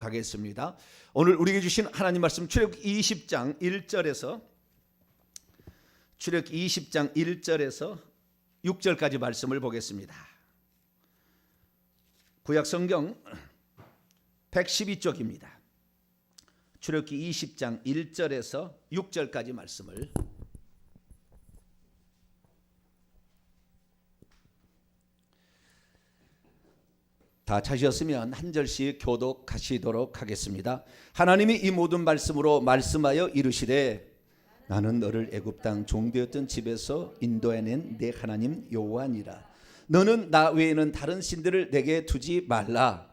가겠습니다. 오늘 우리에게 주신 하나님 말씀 출애굽기 20장 1절에서 6절까지 말씀을 보겠습니다. 구약 성경 112쪽입니다. 출애굽기 20장 1절에서 6절까지 말씀을 다 찾으셨으면 한 절씩 교독하시도록 하겠습니다. 하나님이 이 모든 말씀으로 말씀하여 이르시되 나는 너를 애굽 땅 종되었던 집에서 인도해낸 내 하나님 여호와니라. 너는 나 외에는 다른 신들을 내게 두지 말라.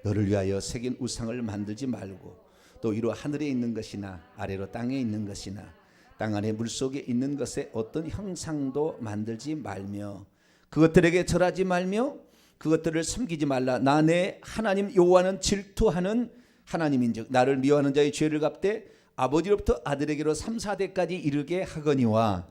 너를 위하여 새긴 우상을 만들지 말고 또 이로 하늘에 있는 것이나 아래로 땅에 있는 것이나 땅 안에 물속에 있는 것에 어떤 형상도 만들지 말며 그것들에게 절하지 말며 그것들을 섬기지 말라. 나 내 하나님 여호와는 질투하는 하나님인즉 나를 미워하는 자의 죄를 갚되 아버지로부터 아들에게로 3, 4대까지 이르게 하거니와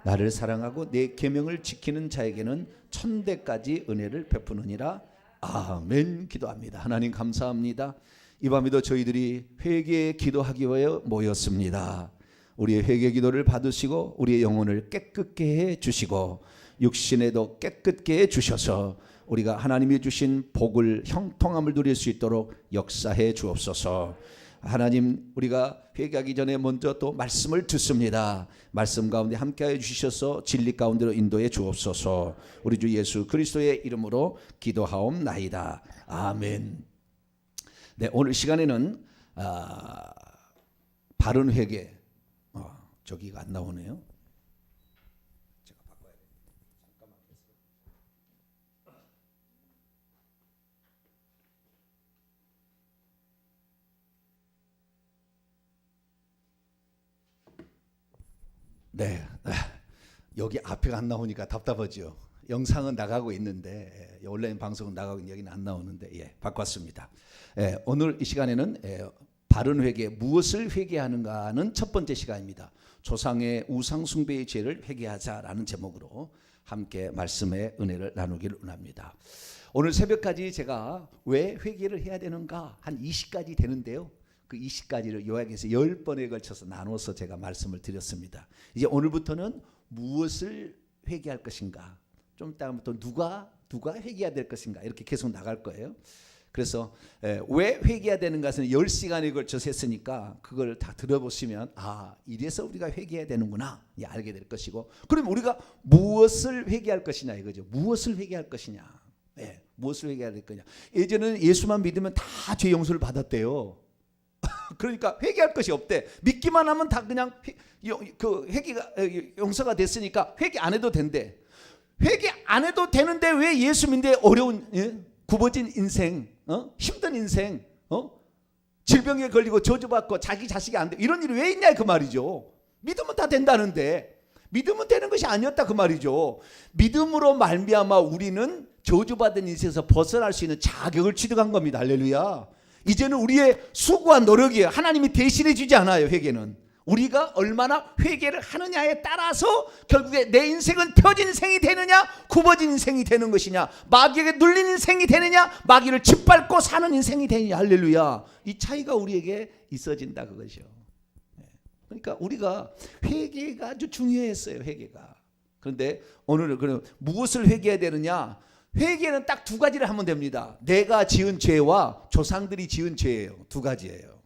나를 사랑하고 내 계명을 지키는 자에게는 1000대까지 은혜를 베푸느니라. 아멘. 기도합니다. 하나님 감사합니다. 이 밤에도 저희들이 회개에 기도하기 위하여 모였습니다. 우리의 회개 기도를 받으시고 우리의 영혼을 깨끗게 해 주시고 육신에도 깨끗게 해 주셔서 우리가 하나님이 주신 복을 형통함을 누릴 수 있도록 역사해 주옵소서. 하나님, 우리가 회개하기 전에 먼저 또 말씀을 듣습니다. 말씀 가운데 함께하여 주셔서 진리 가운데로 인도해 주옵소서. 우리 주 예수 그리스도의 이름으로 기도하옵나이다. 아멘. 네, 오늘 시간에는 바른 회개. 저기가 안 나오네요. 네, 여기 앞에가 안 나오니까 답답하죠. 영상은 나가고 있는데 온라인 방송은 나가고 있는데 여기는 안 나오는데 바꿨습니다. 오늘 이 시간에는 바른 회개, 무엇을 회개하는가는 첫 번째 시간입니다. 조상의 우상 숭배의 죄를 회개하자라는 제목으로 함께 말씀의 은혜를 나누기를 원합니다. 오늘 새벽까지 제가 왜 회개를 해야 되는가 한 20가지 되는데요. 그 20가지를 요약해서 10번에 걸쳐서 나눠서 제가 말씀을 드렸습니다. 이제 오늘부터는 무엇을 회개할 것인가, 좀 이따부터 누가 회개해야 될 것인가 이렇게 계속 나갈 거예요. 그래서 왜 회개해야 되는 것은 10시간에 걸쳐서 했으니까 그걸 다 들어보시면 이래서 우리가 회개해야 되는구나 알게 될 것이고, 그럼 우리가 무엇을 회개할 것이냐 이거죠. 무엇을 회개할 것이냐. 무엇을 회개해야 될 거냐. 예전에는 예수만 믿으면 다 죄 용서를 받았대요. 그러니까 회개할 것이 없대. 믿기만 하면 다 그냥 그 회개가 용서가 됐으니까 회개 안 해도 된대. 회개 안 해도 되는데 왜 예수 믿는데 어려운 굽어진 인생, 힘든 인생, 질병에 걸리고 저주받고 자기 자식이 안 돼, 이런 일이 왜 있냐 그 말이죠. 믿으면 다 된다는데 믿으면 되는 것이 아니었다 그 말이죠. 믿음으로 말미암아 우리는 저주받은 인생에서 벗어날 수 있는 자격을 취득한 겁니다. 할렐루야. 이제는 우리의 수고와 노력이에요. 하나님이 대신해 주지 않아요. 회개는 우리가 얼마나 회개를 하느냐에 따라서 결국에 내 인생은 펴진 인생이 되느냐 굽어진 인생이 되는 것이냐, 마귀에게 눌린 인생이 되느냐 마귀를 짓밟고 사는 인생이 되느냐. 할렐루야. 이 차이가 우리에게 있어진다 그것이요. 그러니까 우리가 회개가 아주 중요했어요. 회개가. 그런데 오늘은 그럼 무엇을 회개해야 되느냐. 회개는 딱 두 가지를 하면 됩니다. 내가 지은 죄와 조상들이 지은 죄예요. 두 가지예요.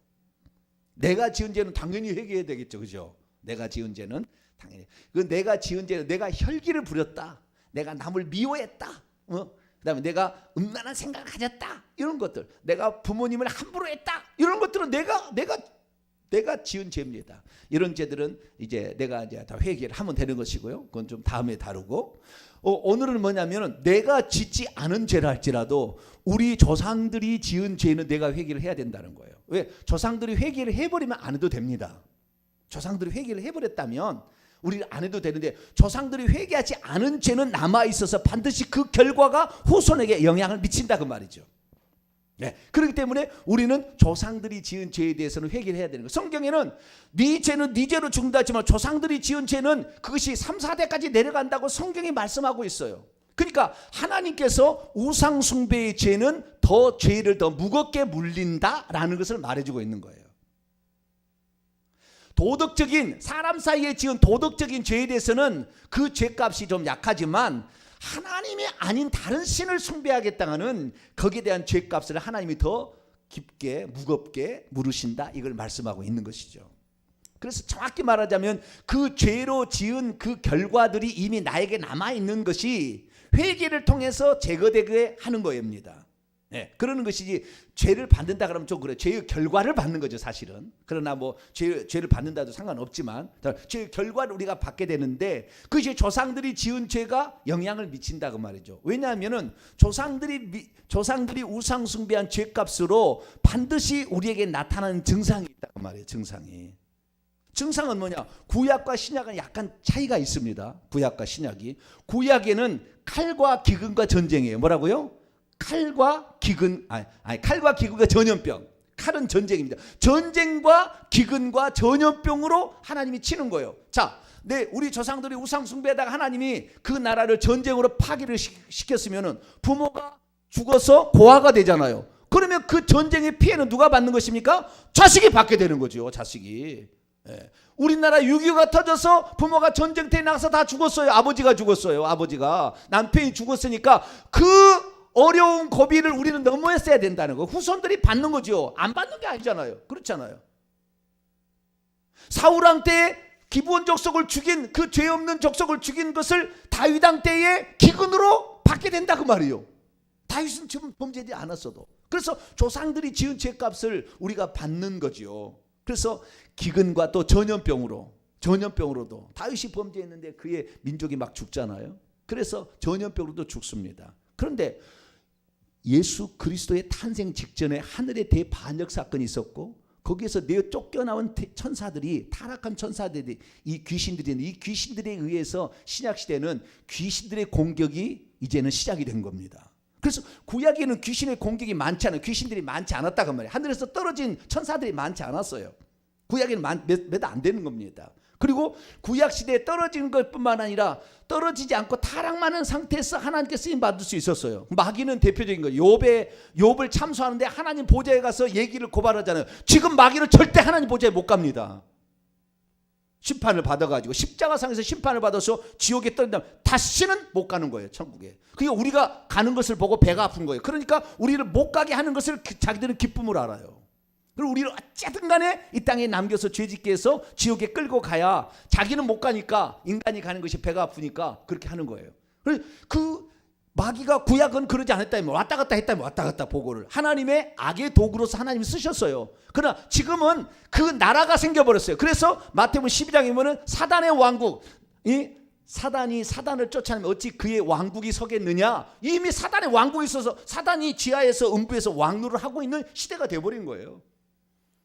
내가 지은 죄는 당연히 회개해야 되겠죠. 그죠? 내가 지은 죄는 당연히. 그 내가 지은 죄는 내가 혈기를 부렸다. 내가 남을 미워했다. 그다음에 내가 음란한 생각을 가졌다. 이런 것들. 내가 부모님을 함부로 했다. 이런 것들은 내가 지은 죄입니다. 이런 죄들은 이제 내가 이제 다 회개를 하면 되는 것이고요. 그건 좀 다음에 다루고. 오늘은 뭐냐면은 내가 짓지 않은 죄라 할지라도 우리 조상들이 지은 죄는 내가 회개를 해야 된다는 거예요. 왜? 조상들이 회개를 해버리면 안 해도 됩니다. 조상들이 회개를 해버렸다면 우리는 안 해도 되는데 조상들이 회개하지 않은 죄는 남아있어서 반드시 그 결과가 후손에게 영향을 미친다 그 말이죠. 그렇기 때문에 우리는 조상들이 지은 죄에 대해서는 회개를 해야 되는 거예요. 성경에는 네 죄는 네 죄로 죽는다 하지만 조상들이 지은 죄는 그것이 3, 4대까지 내려간다고 성경이 말씀하고 있어요. 그러니까 하나님께서 우상 숭배의 죄는 더 죄를 더 무겁게 물린다라는 것을 말해주고 있는 거예요. 도덕적인 사람 사이에 지은 도덕적인 죄에 대해서는 그 죄값이 좀 약하지만 하나님이 아닌 다른 신을 숭배하겠다는 거기에 대한 죄값을 하나님이 더 깊게 무겁게 물으신다, 이걸 말씀하고 있는 것이죠. 그래서 정확히 말하자면 그 죄로 지은 그 결과들이 이미 나에게 남아있는 것이 회개를 통해서 제거되게 하는 거입니다. 네, 그러는 것이지 죄를 받는다 그러면 좀 그래, 죄의 결과를 받는 거죠 사실은. 그러나 뭐 죄를 받는다도 상관없지만 죄의 결과를 우리가 받게 되는데, 그것이 조상들이 지은 죄가 영향을 미친다 그 말이죠. 왜냐하면은 조상들이 우상 숭배한 죄값으로 반드시 우리에게 나타나는 증상이 있다 그 말이에요. 증상은 뭐냐? 구약과 신약은 약간 차이가 있습니다. 구약과 신약이. 구약에는 칼과 기근과 전쟁이에요. 뭐라고요? 칼과 기근과 전염병. 칼은 전쟁입니다. 전쟁과 기근과 전염병으로 하나님이 치는 거예요. 자, 우리 조상들이 우상 숭배하다가 하나님이 그 나라를 전쟁으로 파괴를 시켰으면은 부모가 죽어서 고아가 되잖아요. 그러면 그 전쟁의 피해는 누가 받는 것입니까? 자식이 받게 되는 거죠. 자식이. 예. 우리나라 6.25가 터져서 부모가 전쟁터에 나가서 다 죽었어요. 아버지가 죽었어요. 아버지가. 남편이 죽었으니까 그 어려운 고비를 우리는 넘어했어야 된다는 거. 후손들이 받는 거죠. 안 받는 게 아니잖아요. 그렇잖아요. 사울왕 때에 기브온 족속을 죽인, 그 죄 없는 족속을 죽인 것을 다윗 왕 때에 기근으로 받게 된다 그 말이에요. 다윗은 지금 범죄하지 않았어도. 그래서 조상들이 지은 죄값을 우리가 받는 거죠. 그래서 기근과 또 전염병으로도 다윗이 범죄했는데 그의 민족이 막 죽잖아요. 그래서 전염병으로도 죽습니다. 그런데 예수 그리스도의 탄생 직전에 하늘에 대반역 사건이 있었고, 거기에서 내어 쫓겨나온 천사들이, 타락한 천사들이, 이 귀신들에 의해서 신약 시대는 귀신들의 공격이 이제는 시작이 된 겁니다. 그래서 구약에는 귀신의 공격이 많지 않아요. 귀신들이 많지 않았다고 말이에요. 하늘에서 떨어진 천사들이 많지 않았어요. 구약에는 몇 안 되는 겁니다. 그리고 구약 시대에 떨어지는 것뿐만 아니라 떨어지지 않고 타락하는 상태에서 하나님께 쓰임 받을 수 있었어요. 마귀는 대표적인 거예요. 욥을 참소하는데 하나님 보좌에 가서 얘기를 고발하잖아요. 지금 마귀는 절대 하나님 보좌에 못 갑니다. 심판을 받아가지고 십자가상에서 심판을 받아서 지옥에 떨어진다면 다시는 못 가는 거예요. 천국에. 그러니까 우리가 가는 것을 보고 배가 아픈 거예요. 그러니까 우리를 못 가게 하는 것을 자기들은 기쁨으로 알아요. 그리고 우리를 어쨌든 간에 이 땅에 남겨서 죄짓게 해서 지옥에 끌고 가야 자기는 못 가니까, 인간이 가는 것이 배가 아프니까 그렇게 하는 거예요. 그 마귀가 구약은 그러지 않았다면 왔다 갔다 했다면 왔다 갔다 보고를 하나님의 악의 도구로서 하나님이 쓰셨어요. 그러나 지금은 그 나라가 생겨버렸어요. 그래서 마태복음 12장에 보면 사단의 왕국, 사단이 사단을 쫓아내면 어찌 그의 왕국이 서겠느냐. 이미 사단의 왕국이 있어서 사단이 지하에서 음부에서 왕노를 하고 있는 시대가 돼버린 거예요.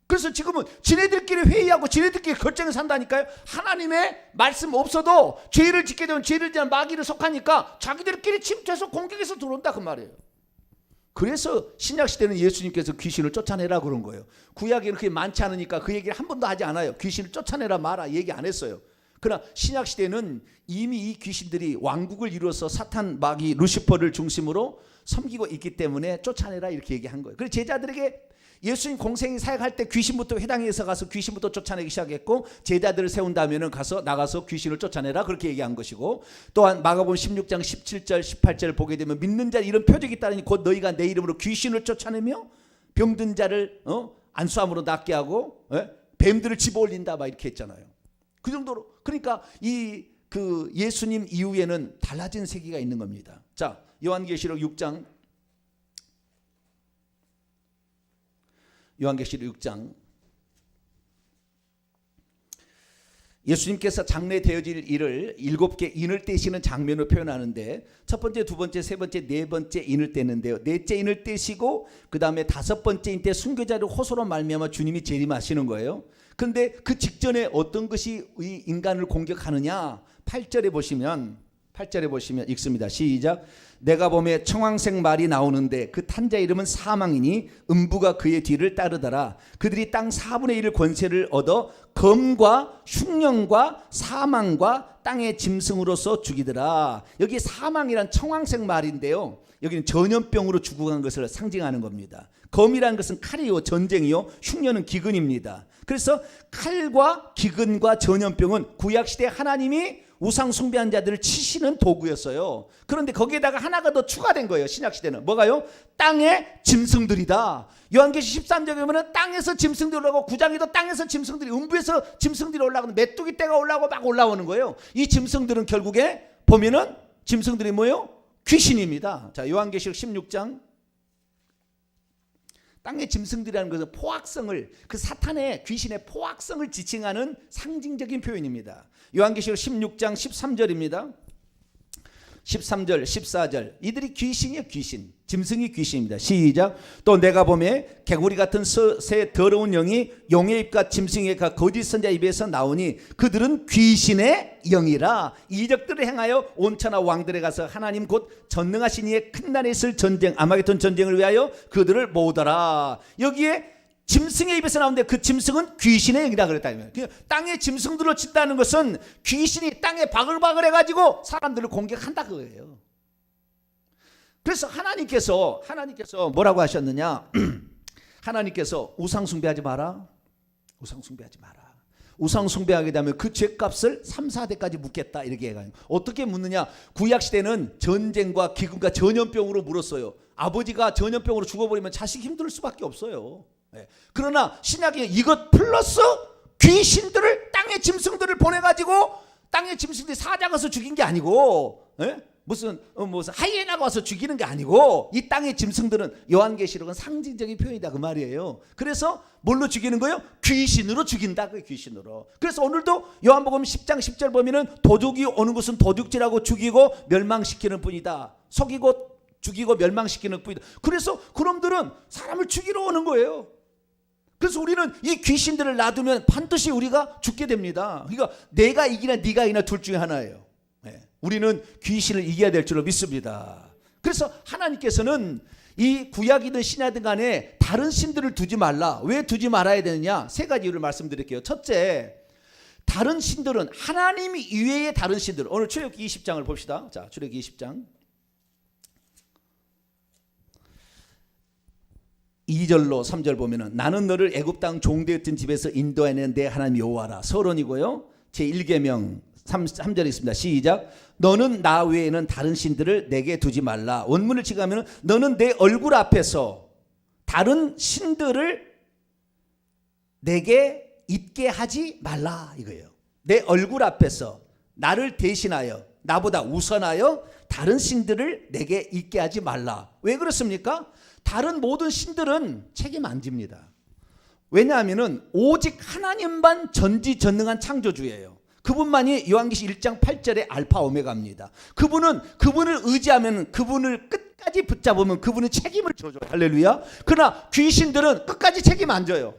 그래서 지금은 지네들끼리 회의하고 지네들끼리 결정을 산다니까요. 하나님의 말씀 없어도 죄를 짓게 되면 죄를 지은 마귀를 속하니까 자기들끼리 침투해서 공격해서 들어온다 그 말이에요. 그래서 신약시대는 예수님께서 귀신을 쫓아내라 그런 거예요. 구약에는 그게 많지 않으니까 그 얘기를 한 번도 하지 않아요. 귀신을 쫓아내라 마라 얘기 안 했어요. 그러나 신약시대는 이미 이 귀신들이 왕국을 이루어서 사탄, 마귀, 루시퍼를 중심으로 섬기고 있기 때문에 쫓아내라 이렇게 얘기한 거예요. 그래서 제자들에게 예수님 공생이 사역할 때 귀신부터 회당에서 가서 귀신부터 쫓아내기 시작했고, 제자들을 세운다면 나가서 귀신을 쫓아내라 그렇게 얘기한 것이고, 또한 마가복음 16장 17절 18절 보게 되면 믿는 자 이런 표적이 따르니 곧 너희가 내 이름으로 귀신을 쫓아내며 병든 자를 안수함으로 낫게 하고 뱀들을 집어올린다 막 이렇게 했잖아요. 그 정도로. 그러니까 그 예수님 이후에는 달라진 세계가 있는 겁니다. 자, 요한계시록 6장 예수님께서 장래 되어질 일을 7개 인을 떼시는 장면으로 표현하는데, 첫 번째, 두 번째, 세 번째, 네 번째 인을 떼는데요. 넷째 인을 떼시고 그 다음에 다섯 번째인 때 순교자를 호소로 말미암아 주님이 재림하시는 거예요. 그런데 그 직전에 어떤 것이 이 인간을 공격하느냐, 8절에 보시면 읽습니다. 시작. 내가 보매 청황색 말이 나오는데 그 탄자 이름은 사망이니 음부가 그의 뒤를 따르더라. 그들이 땅 4분의 1을 권세를 얻어 검과 흉령과 사망과 땅의 짐승으로서 죽이더라. 여기 사망이란 청황색 말인데요, 여기는 전염병으로 죽어간 것을 상징하는 겁니다. 검이라는 것은 칼이요 전쟁이요, 흉년은 기근입니다. 그래서 칼과 기근과 전염병은 구약시대 하나님이 우상 숭배한 자들을 치시는 도구였어요. 그런데 거기에다가 하나가 더 추가된 거예요. 신약시대는 뭐가요? 땅의 짐승들이다. 요한계시 13장에 보면 땅에서 짐승들이 올라오고, 9장에도 땅에서 짐승들이, 음부에서 짐승들이 올라오고, 메뚜기 떼가 올라오고 막 올라오는 거예요. 이 짐승들은 결국에 보면은 짐승들이 뭐예요? 귀신입니다. 자, 요한계시록 16장. 땅의 짐승들이라는 것은 포악성을, 그 사탄의 귀신의 포악성을 지칭하는 상징적인 표현입니다. 요한계시록 16장 13절입니다. 13절 14절 이들이 귀신이에요. 귀신, 짐승이 귀신입니다. 시작. 또 내가 보매 개구리 같은 새 더러운 영이 용의 입과 짐승의 입과 거짓 선자 입에서 나오니 그들은 귀신의 영이라. 이적들을 행하여 온 천하 왕들에 가서 하나님 곧 전능하신 이의 큰 날에 있을 전쟁 아마겟돈 전쟁을 위하여 그들을 모으더라. 여기에 짐승의 입에서 나오는데 그 짐승은 귀신의 영이라 그랬다. 땅에 짐승들을 친다는 것은 귀신이 땅에 바글바글 해가지고 사람들을 공격한다 그거예요. 그래서 하나님께서 뭐라고 하셨느냐? 하나님께서 우상 숭배하지 마라. 우상 숭배하지 마라. 우상 숭배하게 되면 그 죄값을 3, 4대까지 묻겠다 이렇게 해가지고. 어떻게 묻느냐? 구약시대는 전쟁과 기근과 전염병으로 물었어요. 아버지가 전염병으로 죽어버리면 자식 힘들 수밖에 없어요. 그러나 신약에 이것 플러스 귀신들을, 땅의 짐승들을 보내가지고, 땅의 짐승들이 사자가서 죽인 게 아니고, 무슨 하이에나가 와서 죽이는 게 아니고, 이 땅의 짐승들은 요한계시록은 상징적인 표현이다 그 말이에요. 그래서 뭘로 죽이는 거예요? 귀신으로 죽인다. 그 귀신으로. 그래서 오늘도 요한복음 10장 10절 보면은 도둑이 오는 것은 도둑질하고 죽이고 멸망시키는 뿐이다. 속이고 죽이고 멸망시키는 뿐이다. 그래서 그놈들은 사람을 죽이러 오는 거예요. 그래서 우리는 이 귀신들을 놔두면 반드시 우리가 죽게 됩니다. 그러니까 내가 이기나 네가 이기나 둘 중에 하나예요. 우리는 귀신을 이겨야 될 줄로 믿습니다. 그래서 하나님께서는 이 구약이든 신약이든 간에 다른 신들을 두지 말라. 왜 두지 말아야 되느냐? 세 가지 이유를 말씀드릴게요. 첫째, 다른 신들은 하나님 이외의 다른 신들. 오늘 출애굽기 20장을 봅시다. 자, 출애굽기 20장 2절로 3절 보면은 나는 너를 애굽 땅 종되었던 집에서 인도해낸 내 하나님 여호와라. 서론이고요. 제1계명 3절에 있습니다. 시작. 너는 나 외에는 다른 신들을 내게 두지 말라. 원문을 지가면은 너는 내 얼굴 앞에서 다른 신들을 내게 있게 하지 말라 이거예요. 내 얼굴 앞에서 나를 대신하여, 나보다 우선하여 다른 신들을 내게 있게 하지 말라. 왜 그렇습니까? 다른 모든 신들은 책임 안 집니다. 왜냐하면은 오직 하나님만 전지전능한 창조주예요. 그분만이 요한계시 1장 8절에 알파 오메가입니다. 그분을 의지하면, 그분을 끝까지 붙잡으면 그분은 책임을 져줘요. 할렐루야. 그러나 귀신들은 끝까지 책임 안 져요.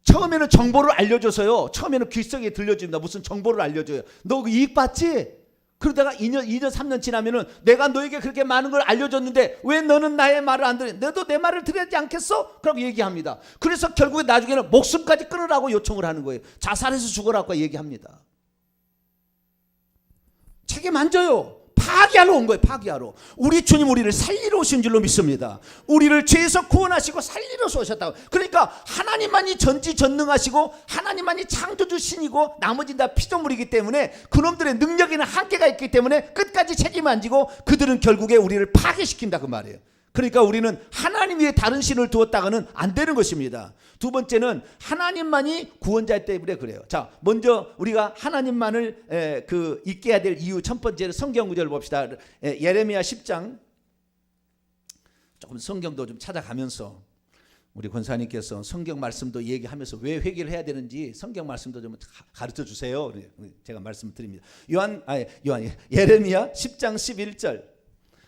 처음에는 정보를 알려줘서요. 처음에는 귀성에 들려줍니다. 무슨 정보를 알려줘요. 너 이익 받지? 그러다가 2년 3년 지나면은 내가 너에게 그렇게 많은 걸 알려줬는데 왜 너는 나의 말을 안 들어? 너도 내 말을 들어야 하지 않겠어? 그라고 얘기합니다. 그래서 결국에 나중에는 목숨까지 끊으라고 요청을 하는 거예요. 자살해서 죽으라고 얘기합니다. 책임 안 져요. 파기하러 온 거예요. 파기하러. 우리 주님 우리를 살리러 오신 줄로 믿습니다. 우리를 죄에서 구원하시고 살리러 오셨다고. 그러니까 하나님만이 전지전능하시고 하나님만이 창조주신이고 나머지는 다 피조물이기 때문에 그놈들의 능력에는 한계가 있기 때문에 끝까지 책임 안 지고 그들은 결국에 우리를 파괴시킨다 그 말이에요. 그러니까 우리는 하나님 위에 다른 신을 두었다가는 안 되는 것입니다. 두 번째는 하나님만이 구원자이기 때문에 그래요. 자, 먼저 우리가 하나님만을 있게 해야 될 이유 첫 번째로 성경 구절을 봅시다. 예레미야 10장 조금 성경도 좀 찾아가면서 우리 권사님께서 성경 말씀도 얘기하면서 왜 회개를 해야 되는지 성경 말씀도 좀 가르쳐 주세요. 제가 말씀드립니다. 예레미야 10장 11절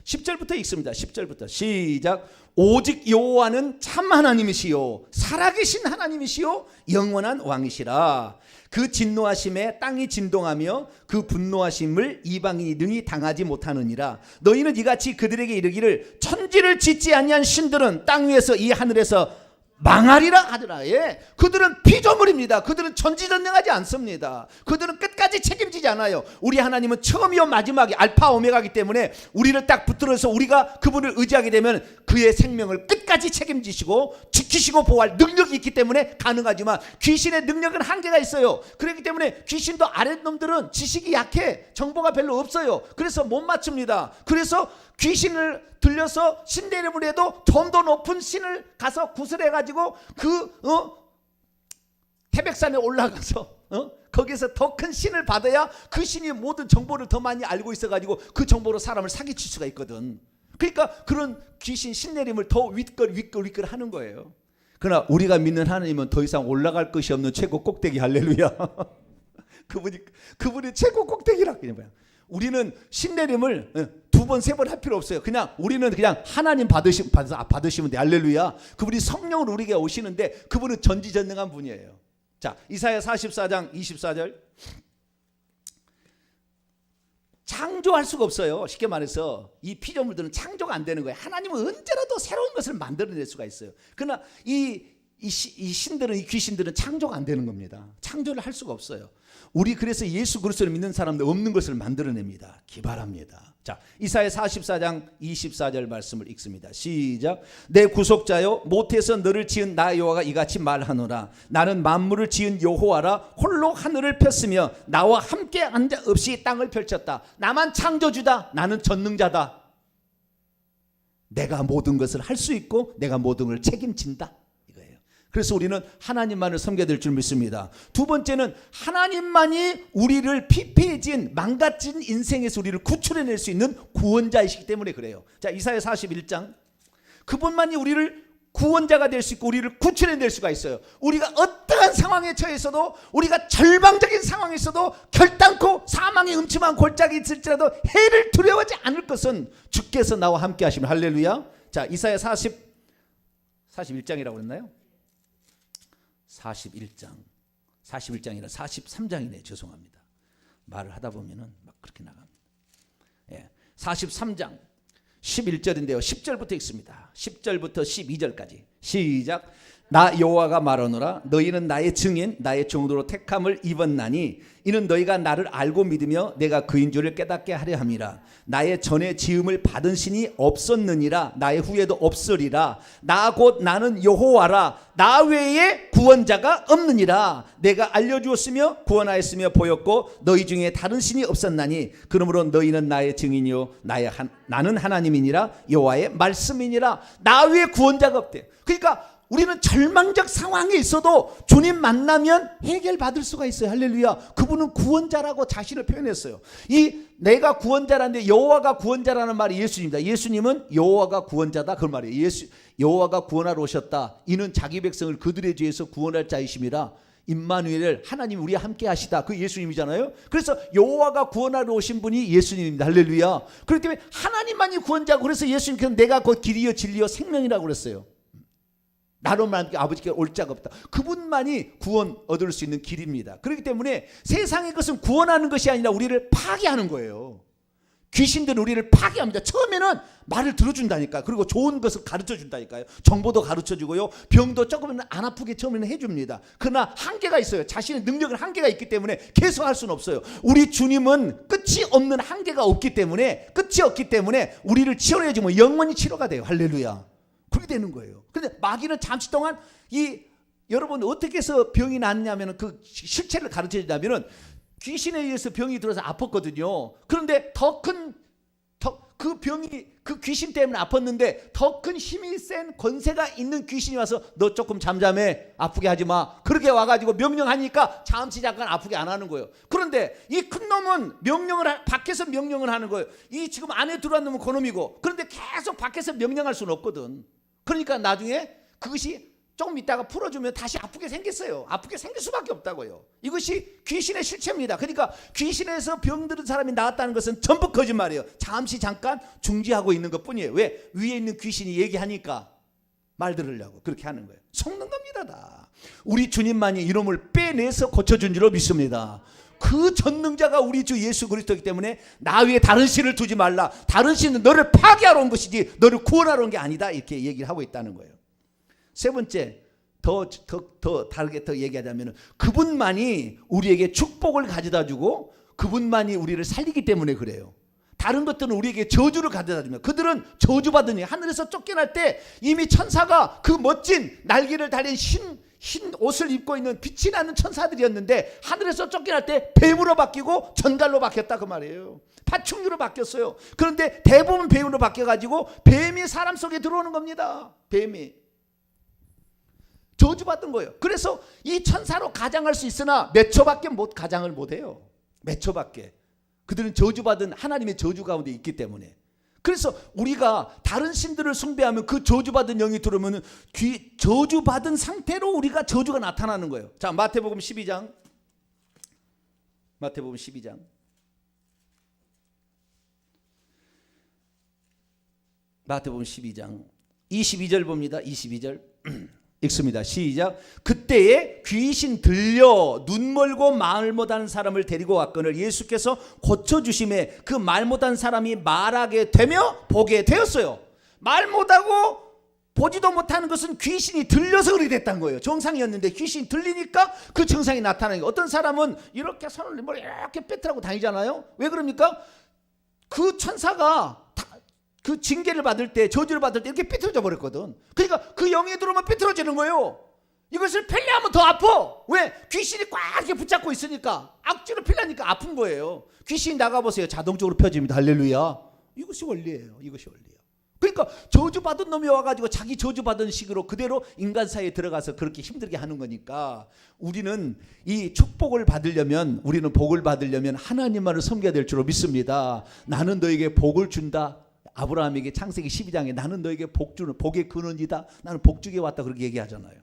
10절부터 읽습니다. 10절부터 시작. 오직 여호와는 참 하나님이시요 살아계신 하나님이시요 영원한 왕이시라. 그 진노하심에 땅이 진동하며 그 분노하심을 이방인이 능히 당하지 못하느니라. 너희는 이같이 그들에게 이르기를 천지를 짓지 아니한 신들은 땅 위에서 이 하늘에서 망하리라 하더라. 예. 그들은 피조물입니다. 그들은 전지전능하지 않습니다. 그들은 끝까지 책임지지 않아요. 우리 하나님은 처음이요 마지막이 알파 오메가이기 때문에 우리를 딱 붙들어서 우리가 그분을 의지하게 되면 그의 생명을 끝까지 책임지시고 지키시고 보호할 능력이 있기 때문에 가능하지만 귀신의 능력은 한계가 있어요. 그렇기 때문에 귀신도 아랫놈들은 지식이 약해. 정보가 별로 없어요. 그래서 못 맞춥니다. 그래서 귀신을 들려서 신내림을 해도 좀 더 높은 신을 가서 구슬해가지고 태백산에 올라가서 거기서 더 큰 신을 받아야 그 신이 모든 정보를 더 많이 알고 있어가지고 그 정보로 사람을 사기칠 수가 있거든. 그러니까 그런 귀신 신내림을 더 윗걸 하는 거예요. 그러나 우리가 믿는 하나님은 더 이상 올라갈 것이 없는 최고 꼭대기. 할렐루야. 그분이 최고 꼭대기라. 그냥 뭐야. 우리는 신내림을 두 번, 세 번 할 필요 없어요. 그냥 우리는 그냥 하나님 받으시면 돼. 할렐루야. 그분이 성령으로 우리에게 오시는데 그분은 전지전능한 분이에요. 자, 이사야 44장 24절. 창조할 수가 없어요. 쉽게 말해서 이 피조물들은 창조가 안 되는 거예요. 하나님은 언제라도 새로운 것을 만들어낼 수가 있어요. 그러나 이 신들은, 이 귀신들은 창조가 안 되는 겁니다. 창조를 할 수가 없어요. 우리 그래서 예수 그리스도를 믿는 사람들 없는 것을 만들어냅니다. 기발합니다. 자, 이사야 44장 24절 말씀을 읽습니다. 시작. 내 구속자여, 모태에서 너를 지은 나 여호와가 이같이 말하노라. 나는 만물을 지은 여호와라. 홀로 하늘을 폈으며 나와 함께 한 자 없이 땅을 펼쳤다. 나만 창조주다. 나는 전능자다. 내가 모든 것을 할 수 있고 내가 모든 걸 책임진다. 그래서 우리는 하나님만을 섬겨야 될 줄 믿습니다. 두 번째는 하나님만이 우리를 피폐해진 망가진 인생에서 우리를 구출해낼 수 있는 구원자이시기 때문에 그래요. 자, 이사야 41장. 그분만이 우리를 구원자가 될 수 있고 우리를 구출해낼 수가 있어요. 우리가 어떠한 상황에 처해서도, 우리가 절망적인 상황에 있어도 결단코 사망의 음침한 골짜기 있을지라도 해를 두려워하지 않을 것은 주께서 나와 함께 하시면. 할렐루야. 자, 이사야 41장이라고 그랬나요? 41장이라 43장이네. 죄송합니다. 말을 하다 보면은 막 그렇게 나갑니다. 예, 43장 11절인데요. 10절부터 읽습니다. 10절부터 12절까지 시작. 나 여호와가 말하노라. 너희는 나의 증인, 나의 종으로 택함을 입었나니 이는 너희가 나를 알고 믿으며 내가 그인 줄을 깨닫게 하려 함이라. 나의 전에 지음을 받은 신이 없었느니라. 나의 후에도 없으리라. 나 곧 나는 여호와라. 나 외에 구원자가 없느니라. 내가 알려주었으며 구원하였으며 보였고 너희 중에 다른 신이 없었나니 그러므로 너희는 나의 증인이요 나는 하나님이니라. 여호와의 말씀이니라. 나 외에 구원자가 없대. 그러니까 우리는 절망적 상황에 있어도 주님 만나면 해결받을 수가 있어요. 할렐루야. 그분은 구원자라고 자신을 표현했어요. 이 내가 구원자라는데 여호와가 구원자라는 말이 예수님입니다. 예수님은 여호와가 구원자다 그 말이에요. 여호와가 구원하러 오셨다. 이는 자기 백성을 그들의 죄에서 구원할 자이심이라. 임마누엘, 하나님 우리와 함께 하시다. 그 예수님이잖아요. 그래서 여호와가 구원하러 오신 분이 예수님입니다. 할렐루야. 그렇기 때문에 하나님만이 구원자고, 그래서 예수님께서 내가 곧 길이요 진리요 생명이라고 그랬어요. 나로만 아버지께 올 자가 없다. 그분만이 구원 얻을 수 있는 길입니다. 그렇기 때문에 세상의 것은 구원하는 것이 아니라 우리를 파괴하는 거예요. 귀신들은 우리를 파괴합니다. 처음에는 말을 들어준다니까. 그리고 좋은 것을 가르쳐준다니까요. 정보도 가르쳐주고요. 병도 조금은 안 아프게 처음에는 해줍니다. 그러나 한계가 있어요. 자신의 능력은 한계가 있기 때문에 계속 할 수는 없어요. 우리 주님은 끝이 없는 한계가 없기 때문에, 끝이 없기 때문에 우리를 치료해주면 영원히 치료가 돼요. 할렐루야. 그렇게 되는 거예요. 그런데 마귀는 잠시 동안 여러분 어떻게 해서 병이 낫냐면 그 실체를 가르쳐 주자면은 귀신에 의해서 병이 들어서 아팠거든요. 그런데 그 병이 그 귀신 때문에 아팠는데 더 큰 힘이 센 권세가 있는 귀신이 와서 너 조금 잠잠해, 아프게 하지 마, 그렇게 와가지고 명령하니까 잠시 잠깐 아프게 안 하는 거예요. 그런데 이 큰 놈은 밖에서 명령을 하는 거예요. 이 지금 안에 들어온 놈은 그놈이고, 그런데 계속 밖에서 명령할 수는 없거든. 그러니까 나중에 그것이 조금 있다가 풀어주면 다시 아프게 생겼어요. 아프게 생길 수밖에 없다고요. 이것이 귀신의 실체입니다. 그러니까 귀신에서 병들은 사람이 나았다는 것은 전부 거짓말이에요. 잠시 잠깐 중지하고 있는 것뿐이에요. 왜? 위에 있는 귀신이 얘기하니까 말 들으려고 그렇게 하는 거예요. 속는 겁니다. 다. 우리 주님만이 이놈을 빼내서 고쳐준 줄로 믿습니다. 그 전능자가 우리 주 예수 그리스도이기 때문에 나 위에 다른 신을 두지 말라. 다른 신은 너를 파괴하러 온 것이지 너를 구원하러 온 게 아니다. 이렇게 얘기를 하고 있다는 거예요. 세 번째, 더 다르게 더 얘기하자면 그분만이 우리에게 축복을 가져다 주고 그분만이 우리를 살리기 때문에 그래요. 다른 것들은 우리에게 저주를 가져다 줍니다. 그들은 저주받으니 하늘에서 쫓겨날 때 이미 천사가 그 멋진 날개를 달린 흰 옷을 입고 있는 빛이 나는 천사들이었는데 하늘에서 쫓겨날 때 뱀으로 바뀌고 전갈로 바뀌었다 그 말이에요. 파충류로 바뀌었어요. 그런데 대부분 뱀으로 바뀌어가지고 뱀이 사람 속에 들어오는 겁니다. 뱀이 저주받은 거예요. 그래서 이 천사로 가장할 수 있으나 몇 초밖에 가장을 못해요. 몇 초밖에. 그들은 저주받은 하나님의 저주 가운데 있기 때문에. 그래서 우리가 다른 신들을 숭배하면 그 저주받은 영이 들어오면 저주받은 상태로 우리가 저주가 나타나는 거예요. 자, 마태복음 12장. 마태복음 12장. 마태복음 12장 22절 봅니다. 22절 읽습니다. 시작. 그때에 귀신 들려 눈 멀고 말 못하는 사람을 데리고 왔거늘 예수께서 고쳐주심에 그 말 못하는 사람이 말하게 되며 보게 되었어요. 말 못하고 보지도 못하는 것은 귀신이 들려서 그렇게 됐다는 거예요. 정상이었는데 귀신이 들리니까 그 증상이 나타나는 거예요. 어떤 사람은 이렇게 손을 이렇게 빼트라고 다니잖아요. 왜 그럽니까? 그 천사가 그 징계를 받을 때 저주를 받을 때 이렇게 삐뚤어져 버렸거든. 그러니까 그 영이 들어오면 삐뚤어지는 거예요. 이것을 펠레하면 더 아파. 왜? 귀신이 꽉 이렇게 붙잡고 있으니까 악취로 필라니까 아픈 거예요. 귀신이 나가보세요. 자동적으로 펴집니다. 할렐루야. 이것이 원리예요. 이것이 원리예요. 그러니까 저주받은 놈이 와가지고 자기 저주받은 식으로 그대로 인간 사이에 들어가서 그렇게 힘들게 하는 거니까 우리는 이 축복을 받으려면 우리는 복을 받으려면 하나님만을 섬겨야 될 줄로 믿습니다. 나는 너에게 복을 준다. 아브라함에게 창세기 12장에 나는 너에게 복 주는 복의 근원이다. 나는 복 주게 왔다 그렇게 얘기하잖아요.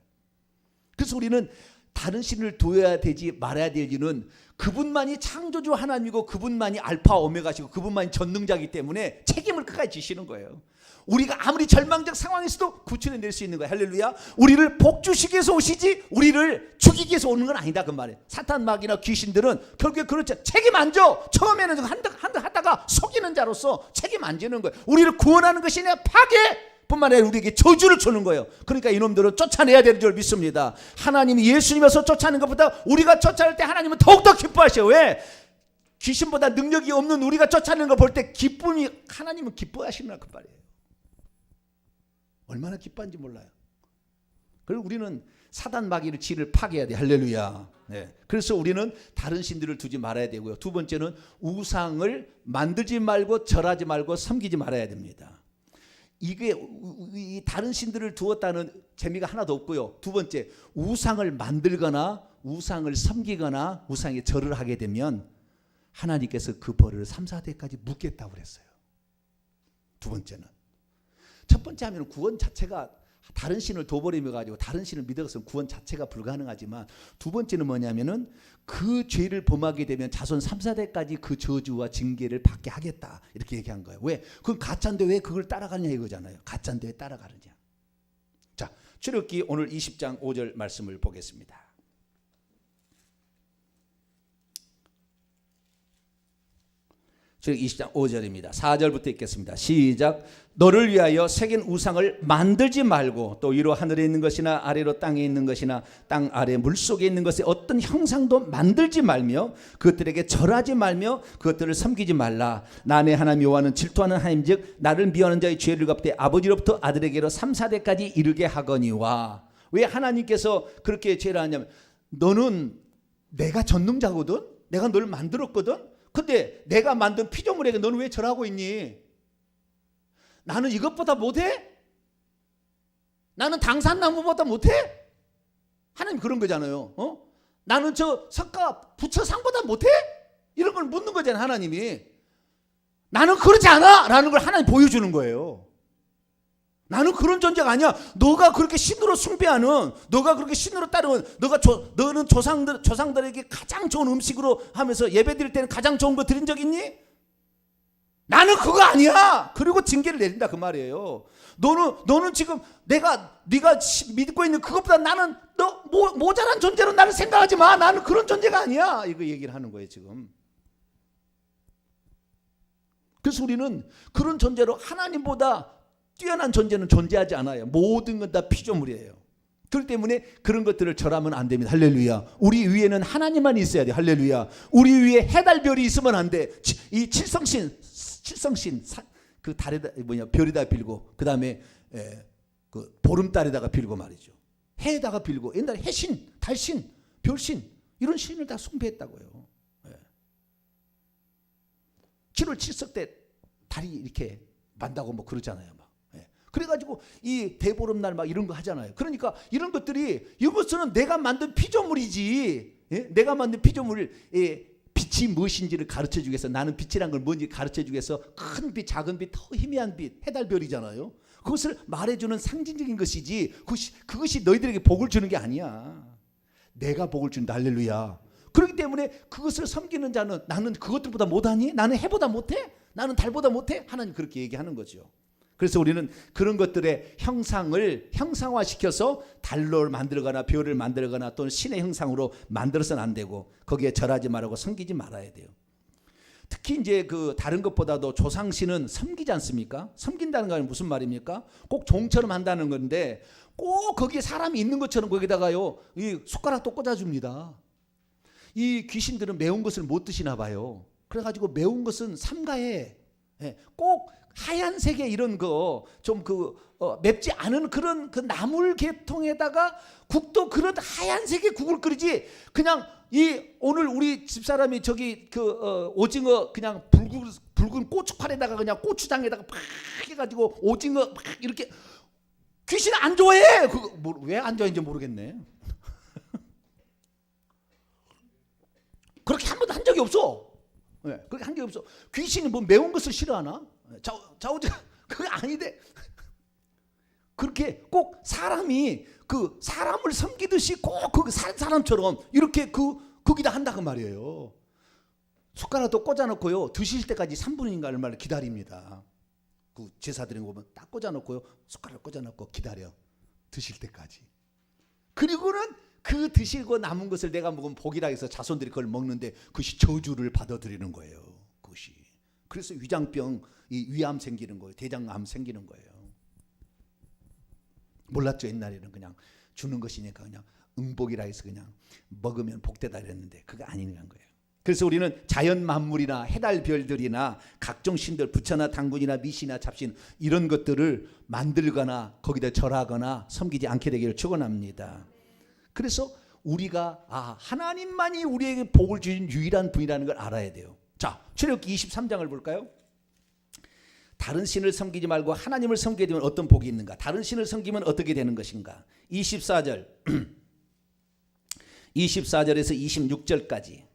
그래서 우리는 다른 신을 둬야 되지 말아야 되지는 그분만이 창조주 하나님이고 그분만이 알파 오메가시고 그분만이 전능자이기 때문에 책임을 끝까지 지시는 거예요. 우리가 아무리 절망적 상황에서도 구출해낼 수 있는 거예요. 할렐루야. 우리를 복주시기 위해서 오시지 우리를 죽이기 위해서 오는 건 아니다 그 말이에요. 사탄 마귀나 귀신들은 결국에 그렇죠. 책임 안 져. 처음에는 하다가 속이는 자로서 책임 안 지는 거예요. 우리를 구원하는 것이 아니라 파괴뿐만 아니라 우리에게 저주를 주는 거예요. 그러니까 이놈들은 쫓아내야 되는 줄 믿습니다. 하나님이 예수님에서 쫓아내는 것보다 우리가 쫓아낼 때 하나님은 더욱더 기뻐하셔요. 왜? 귀신보다 능력이 없는 우리가 쫓아내는 걸 볼 때 기쁨이 하나님은 기뻐하시는 그 말이에요. 얼마나 기뻐한지 몰라요. 그리고 우리는 사단 마귀를 지를 파괴해야 돼. 할렐루야. 네. 그래서 우리는 다른 신들을 두지 말아야 되고요. 두 번째는 우상을 만들지 말고 절하지 말고 섬기지 말아야 됩니다. 이게 다른 신들을 두었다는 재미가 하나도 없고요. 두 번째, 우상을 만들거나 우상을 섬기거나 우상에 절을 하게 되면 하나님께서 그 벌을 3, 4대까지 묻겠다고 그랬어요. 두 번째는. 첫 번째 하면 구원 자체가 다른 신을 둬버리며 가지고 다른 신을 믿어서 구원 자체가 불가능하지만 두 번째는 뭐냐면은 그 죄를 범하게 되면 자손 3, 4대까지 그 저주와 징계를 받게 하겠다 이렇게 얘기한 거예요. 왜? 그건 가짜인데 왜 그걸 따라가느냐 이거잖아요. 가짜인데 왜 따라가느냐. 자, 출애굽기 오늘 20장 5절 말씀을 보겠습니다. 출애굽기 20장 5절입니다. 4절부터 읽겠습니다. 시작. 너를 위하여 새긴 우상을 만들지 말고 또 위로 하늘에 있는 것이나 아래로 땅에 있는 것이나 땅 아래 물속에 있는 것의 어떤 형상도 만들지 말며 그것들에게 절하지 말며 그것들을 섬기지 말라. 나 내 하나님 여호와는 질투하는 하나님즉 나를 미워하는 자의 죄를 갚되 아버지로부터 아들에게로 3, 4대까지 이르게 하거니와. 왜 하나님께서 그렇게 죄를 하냐면 너는 내가 전능자거든. 내가 널 만들었거든. 근데 내가 만든 피조물에게 너는 왜 절하고 있니? 나는 이것보다 못해? 나는 당산나무보다 못해? 하나님 그런 거잖아요. 나는 저 석가 부처상보다 못해? 이런 걸 묻는 거잖아요. 하나님이. 나는 그렇지 않아 라는 걸 하나님 보여주는 거예요. 나는 그런 존재가 아니야. 너가 그렇게 신으로 숭배하는, 너가 그렇게 신으로 따르는, 너는 조상들에게 가장 좋은 음식으로 하면서 예배 드릴 때는 가장 좋은 거 드린 적 있니? 나는 그거 아니야. 그리고 징계를 내린다 그 말이에요. 너는 지금 네가 믿고 있는 그것보다 나는 너 모자란 존재로 나를 생각하지 마. 나는 그런 존재가 아니야. 이거 얘기를 하는 거예요 지금. 그래서 우리는 그런 존재로 하나님보다 뛰어난 존재는 존재하지 않아요. 모든 건 다 피조물이에요. 그렇기 때문에 그런 것들을 절하면 안 됩니다. 할렐루야. 우리 위에는 하나님만 있어야 돼. 할렐루야. 우리 위에 해달별이 있으면 안 돼. 이 칠성신 그 달에다 별에다 빌고 그 다음에 그 보름달에다가 빌고 말이죠. 해에다가 빌고 옛날에 해신, 달신, 별신 이런 신을 다 숭배했다고요. 7월 7석 때 달이 이렇게 만다고 뭐 그러잖아요. 막. 그래가지고 이 대보름날 막 이런 거 하잖아요. 그러니까 이런 것들이 이것은 내가 만든 피조물이지. 내가 만든 피조물을 빛이 무엇인지를 가르쳐주기 위해서 나는 빛이란 걸 뭔지 가르쳐주기 위해서 큰 빛, 작은 빛, 더 희미한 빛, 해달별이잖아요. 그것을 말해주는 상징적인 것이지 그것이 너희들에게 복을 주는 게 아니야. 내가 복을 준다. 할렐루야. 그렇기 때문에 그것을 섬기는 자는 나는 그것들보다 못하니? 나는 해보다 못해? 나는 달보다 못해? 하나님 그렇게 얘기하는 거죠. 그래서 우리는 그런 것들의 형상을 형상화시켜서 달로 만들거나 별을 만들거나 또는 신의 형상으로 만들어서는 안 되고 거기에 절하지 말고 섬기지 말아야 돼요. 특히 이제 그 다른 것보다도 조상신은 섬기지 않습니까? 섬긴다는 건 무슨 말입니까? 꼭 종처럼 한다는 건데 꼭 거기에 사람이 있는 것처럼 거기다가요 이 숟가락도 꽂아줍니다. 이 귀신들은 매운 것을 못 드시나 봐요. 그래가지고 매운 것은 삼가에 꼭 하얀색의 이런 거 좀 맵지 않은 그런 그 나물 계통에다가 국도 그런 하얀색의 국을 끓이지 그냥 오늘 우리 집사람이 저기 오징어 그냥 붉은 고춧칼에다가 그냥 고추장에다가 팍 해가지고 오징어 막 이렇게 귀신 안 좋아해. 왜 안 좋아하는지 모르겠네. 그렇게 한 번도 한 적이 없어. 그렇게 한 적이 없어. 귀신이 뭐 매운 것을 싫어하나? 자오지가 그게 아닌데 그렇게 꼭 사람이 그 사람을 섬기듯이 꼭 그 사람처럼 이렇게 거기다 한다 그 말이에요. 숟가락도 꽂아놓고요 드실 때까지 3분인가 얼마를 기다립니다. 그 제사 드리는 거 보면 딱 꽂아놓고요 숟가락 꽂아놓고 기다려 드실 때까지. 그리고는 그 드시고 남은 것을 내가 먹으면 복이라 해서 자손들이 그걸 먹는데 그것이 저주를 받아들이는 거예요. 그것이. 그래서 위장병, 위암 생기는 거예요. 대장암 생기는 거예요. 몰랐죠. 옛날에는 그냥 주는 것이니까 그냥 응복이라 해서 그냥 먹으면 복되다 이랬는데 그게 아니라는 거예요. 그래서 우리는 자연 만물이나 해달 별들이나 각종 신들 부처나 당군이나 미신이나 잡신 이런 것들을 만들거나 거기다 절하거나 섬기지 않게 되기를 축원합니다. 그래서 우리가 하나님만이 우리에게 복을 주신 유일한 분이라는 걸 알아야 돼요. 자, 출애굽기 23장을 볼까요? 다른 신을 섬기지 말고 하나님을 섬기게 되면 어떤 복이 있는가? 다른 신을 섬기면 어떻게 되는 것인가? 24절 24절에서 26절까지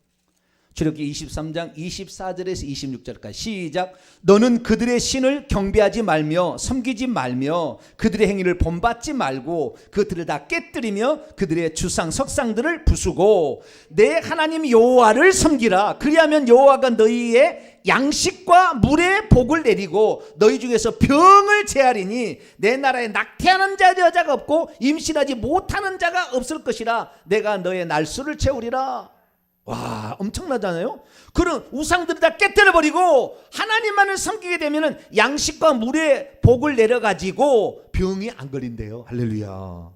출애굽기 23장 24절에서 26절까지 시작. 너는 그들의 신을 경배하지 말며 섬기지 말며 그들의 행위를 본받지 말고 그들을 다 깨뜨리며 그들의 주상 석상들을 부수고 내 하나님 여호와를 섬기라. 그리하면 여호와가 너희의 양식과 물의 복을 내리고 너희 중에서 병을 제하리니 내 나라에 낙태하는 여자가 없고 임신하지 못하는 자가 없을 것이라. 내가 너의 날수를 채우리라. 와, 엄청나잖아요. 그런 우상들을 다 깨뜨려버리고 하나님만을 섬기게 되면 양식과 물의 복을 내려가지고 병이 안 걸린대요. 할렐루야.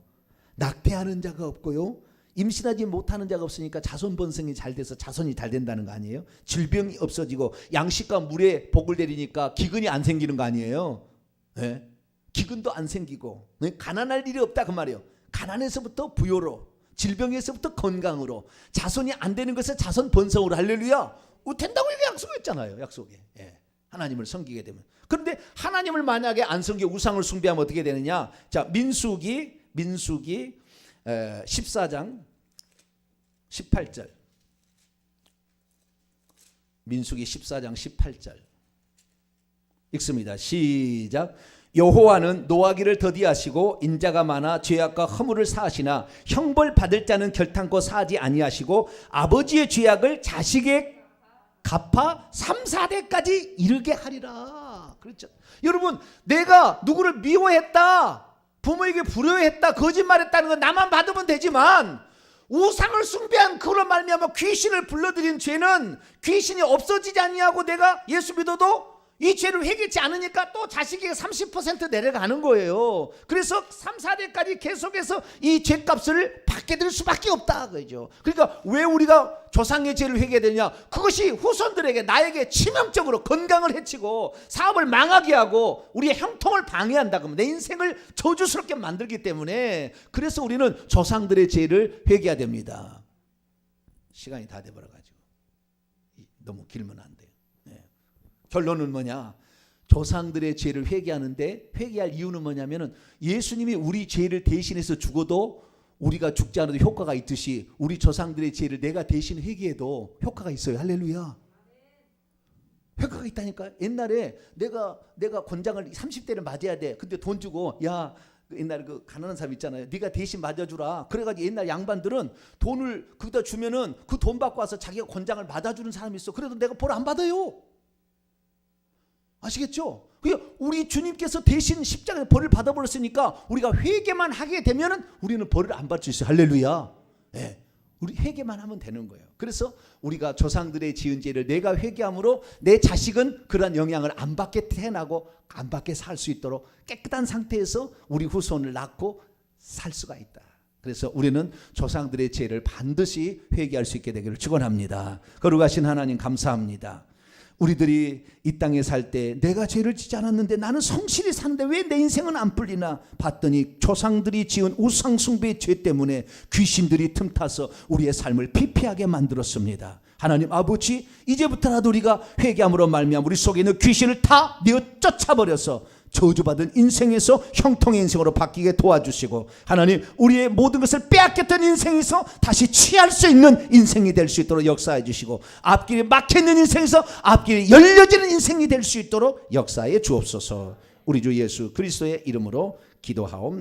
낙태하는 자가 없고요 임신하지 못하는 자가 없으니까 자손 번성이 잘 돼서 자손이 잘 된다는 거 아니에요? 질병이 없어지고 양식과 물의 복을 내리니까 기근이 안 생기는 거 아니에요? 네? 기근도 안 생기고 가난할 일이 없다 그 말이에요. 가난에서부터 부요로 질병에서부터 건강으로 자손이 안 되는 것을 자손 번성으로. 할렐루야. 된다고 이렇게 약속했잖아요. 약속에. 하나님을 섬기게 되면. 그런데 하나님을 만약에 안 섬기고 우상을 숭배하면 어떻게 되느냐? 자, 민수기 14장 18절. 민수기 14장 18절 읽습니다. 시작. 여호와는 노하기를 더디하시고 인자가 많아 죄악과 허물을 사하시나 형벌 받을 자는 결탄코 사하지 아니하시고 아버지의 죄악을 자식에 갚아 3, 4대까지 이르게 하리라. 그렇죠. 여러분, 내가 누구를 미워했다, 부모에게 불효했다, 거짓말했다는 건 나만 받으면 되지만 우상을 숭배한 그걸로 말미암아 귀신을 불러들인 죄는 귀신이 없어지지 아니하고 내가 예수 믿어도 이 죄를 회개치 않으니까 또 자식에게 30% 내려가는 거예요. 그래서 3, 4대까지 계속해서 이 죄값을 받게 될 수밖에 없다 그죠. 그러니까 왜 우리가 조상의 죄를 회개해야 되냐? 그것이 후손들에게, 나에게 치명적으로 건강을 해치고 사업을 망하게 하고 우리의 형통을 방해한다. 그러면 내 인생을 저주스럽게 만들기 때문에, 그래서 우리는 조상들의 죄를 회개해야 됩니다. 시간이 다 돼버려가지고 너무 길면 안 돼요. 결론은 뭐냐? 조상들의 죄를 회개하는데, 회개할 이유는 뭐냐면은 예수님이 우리 죄를 대신해서 죽어도 우리가 죽지 않아도 효과가 있듯이 우리 조상들의 죄를 내가 대신 회개해도 효과가 있어요. 할렐루야. 효과가 있다니까요. 옛날에 내가 권장을 30대를 맞아야 돼. 근데 돈 주고, 야, 옛날에 그 가난한 사람 있잖아요. 네가 대신 맞아주라. 그래가지고 옛날 양반들은 돈을 거기다 주면은 그 돈 받고 와서 자기가 권장을 맞아주는 사람이 있어. 그래도 내가 벌 안 받아요. 아시겠죠? 우리 주님께서 대신 십자가에 벌을 받아버렸으니까 우리가 회개만 하게 되면은 우리는 벌을 안 받을 수 있어요. 할렐루야. 네. 우리 회개만 하면 되는 거예요. 그래서 우리가 조상들의 지은 죄를 내가 회개함으로 내 자식은 그런 영향을 안 받게 태어나고 안 받게 살 수 있도록 깨끗한 상태에서 우리 후손을 낳고 살 수가 있다. 그래서 우리는 조상들의 죄를 반드시 회개할 수 있게 되기를 축원합니다. 거룩하신 하나님 감사합니다. 우리들이 이 땅에 살 때 내가 죄를 짓지 않았는데 나는 성실히 사는데 왜 내 인생은 안 풀리나 봤더니 조상들이 지은 우상숭배의 죄 때문에 귀신들이 틈타서 우리의 삶을 피폐하게 만들었습니다. 하나님 아버지, 이제부터라도 우리가 회개함으로 말미암아 우리 속에 있는 귀신을 다 내어 쫓아버려서 저주받은 인생에서 형통의 인생으로 바뀌게 도와주시고, 하나님 우리의 모든 것을 빼앗겼던 인생에서 다시 취할 수 있는 인생이 될 수 있도록 역사해 주시고, 앞길이 막혀있는 인생에서 앞길이 열려지는 인생이 될 수 있도록 역사해 주옵소서. 우리 주 예수 그리스도의 이름으로 기도하옵나이다.